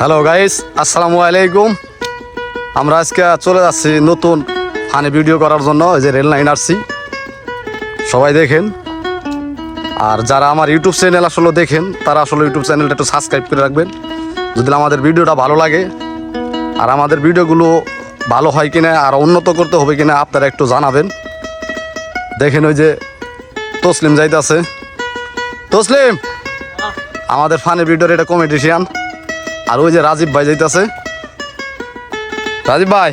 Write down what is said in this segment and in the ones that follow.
Hello guys, আসসালামু আলাইকুম। আমরা আজকে চলে যাচ্ছি নতুন ফানি ভিডিও করার জন্য। এই যে রেল লাইন আসছি, সবাই দেখেন। আর যারা আমার ইউটিউব চ্যানেল আসলে দেখেন, তারা আসলে ইউটিউব চ্যানেলটা একটু সাবস্ক্রাইব করে রাখবেন যদি আমাদের ভিডিওটা ভালো লাগে। আর আমাদের ভিডিওগুলো ভালো হয় কিনা আর উন্নত করতে হবে কিনা আপনারা একটু জানাবেন। দেখেন ওই যে তসলিম যাইতেছে। তসলিম আমাদের ফানি ভিডিওর এটা কমেডিশিয়ান। আর ওই যে রাজীব ভাই যাইতেছে। রাজীব ভাই,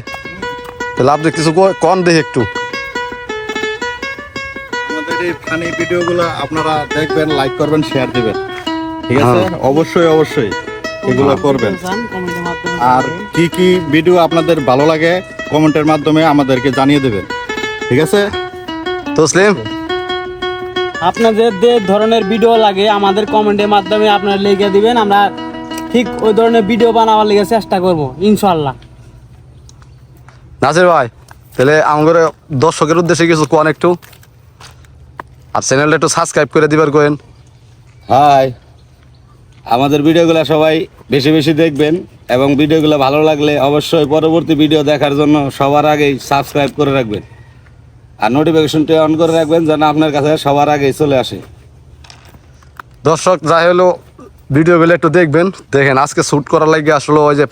তাহলে আপনি কিছু কন দেখি একটু। আমাদের এই ফানি ভিডিওগুলো আপনারা দেখবেন, লাইক করবেন, শেয়ার দিবেন, ঠিক আছে? অবশ্যই অবশ্যই এগুলো করবেন। আর কি কি ভিডিও আপনাদের ভালো লাগে কমেন্টের মাধ্যমে আমাদেরকে জানিয়ে দেবেন, ঠিক আছে? তসলিম, আপনাদের যে ধরনের ভিডিও লাগে আমাদের কমেন্টের মাধ্যমে আপনারা লিখে দিবেন, আমরা ঠিক ওই ধরনের ভিডিও বানাবার লেগে চেষ্টা করব ইনশাআল্লাহ। নাসির ভাই, তাহলে আমাদের দর্শকের উদ্দেশ্যে কিছু কোন একটু, আর চ্যানেলটা একটু সাবস্ক্রাইব করে দিবার কোয়েন। হাই, আমাদের ভিডিওগুলো সবাই বেশি বেশি দেখবেন এবং ভিডিওগুলো ভালো লাগলে অবশ্যই পরবর্তী ভিডিও দেখার জন্য সবার আগেই সাবস্ক্রাইব করে রাখবেন আর নোটিফিকেশনটি অন করে রাখবেন যেন আপনার কাছে সবার আগেই চলে আসে। দর্শক যাই হলো ভিডিওগুলো একটু দেখবেন। দেখেন আজকে শ্যুট করার লাগে আসলে ওই যে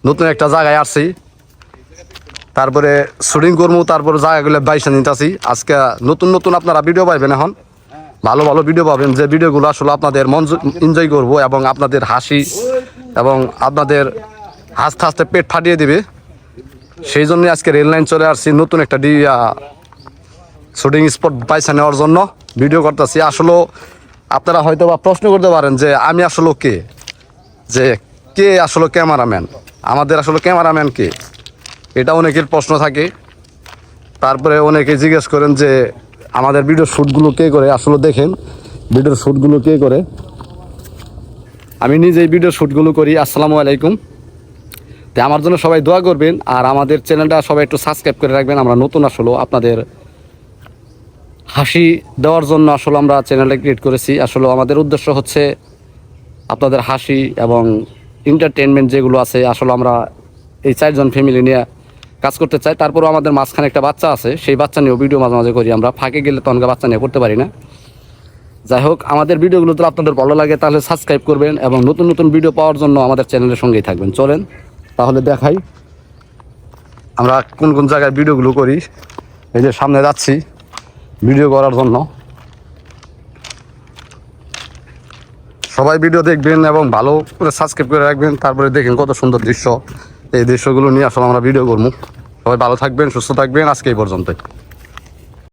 নতুন একটা জায়গায় আসছি, তারপরে শুটিং করবো, তারপরে জায়গাগুলো বাইসা নিতেছি। আজকে নতুন নতুন আপনারা ভিডিও পাইবেন, এখন ভালো ভালো ভিডিও পাবেন, যে ভিডিওগুলো আসলে আপনাদের মন এনজয় করবো এবং আপনাদের হাসি এবং আপনাদের হাসতে হাসতে পেট ফাটিয়ে দিবে। সেই জন্যই আজকে রেল লাইন চলে আসছি নতুন একটা শুটিং স্পট বাইসা নেওয়ার জন্য ভিডিও করতেছি। আসলে আপনারা হয়তো বা প্রশ্ন করতে পারেন যে আমি আসলে কে আসলে ক্যামেরাম্যান, আমাদের আসলে ক্যামেরাম্যান কে, এটা অনেকের প্রশ্ন থাকে। তারপরে অনেকে জিজ্ঞেস করেন যে আমাদের ভিডিও শ্যুটগুলো কে করে। আসলে দেখেন ভিডিওর শ্যুটগুলো কে করে, আমি নিজেই ভিডিও শ্যুটগুলো করি। আসসালামু আলাইকুম। তো আমার জন্য সবাই দোয়া করবেন আর আমাদের চ্যানেলটা সবাই একটু সাবস্ক্রাইব করে রাখবেন। আমরা নতুন আসলে আপনাদের হাসি দেওয়ার জন্য আসলে আমরা চ্যানেলটা ক্রিয়েট করেছি। আসলে আমাদের উদ্দেশ্য হচ্ছে আপনাদের হাসি এবং এন্টারটেনমেন্ট যেগুলো আছে, আসলে আমরা এই 4 জন ফ্যামিলি নিয়ে কাজ করতে চাই। তারপরেও আমাদের মাঝখানে একটা বাচ্চা আছে, সেই বাচ্চা নিয়েও ভিডিও মাঝে মাঝে করি। আমরা ফাঁকে গেলে তো অনেক বাচ্চা নিয়ে করতে পারি না। যাই হোক, আমাদের ভিডিওগুলো তো আপনাদের ভালো লাগে তাহলে সাবস্ক্রাইব করবেন এবং নতুন নতুন ভিডিও পাওয়ার জন্য আমাদের চ্যানেলের সঙ্গেই থাকবেন। চলেন তাহলে দেখাই আমরা কোন কোন জায়গায় ভিডিওগুলো করি। এই যে সামনে যাচ্ছি ভিডিও করার জন্য। সবাই ভিডিও দেখবেন এবং ভালো করে সাবস্ক্রাইব করে রাখবেন। তারপরে দেখেন কত সুন্দর দৃশ্য, এই দৃশ্যগুলো নিয়ে আসলে আমরা ভিডিও করবো। সবাই ভালো থাকবেন, সুস্থ থাকবেন। আজকে এই পর্যন্তই।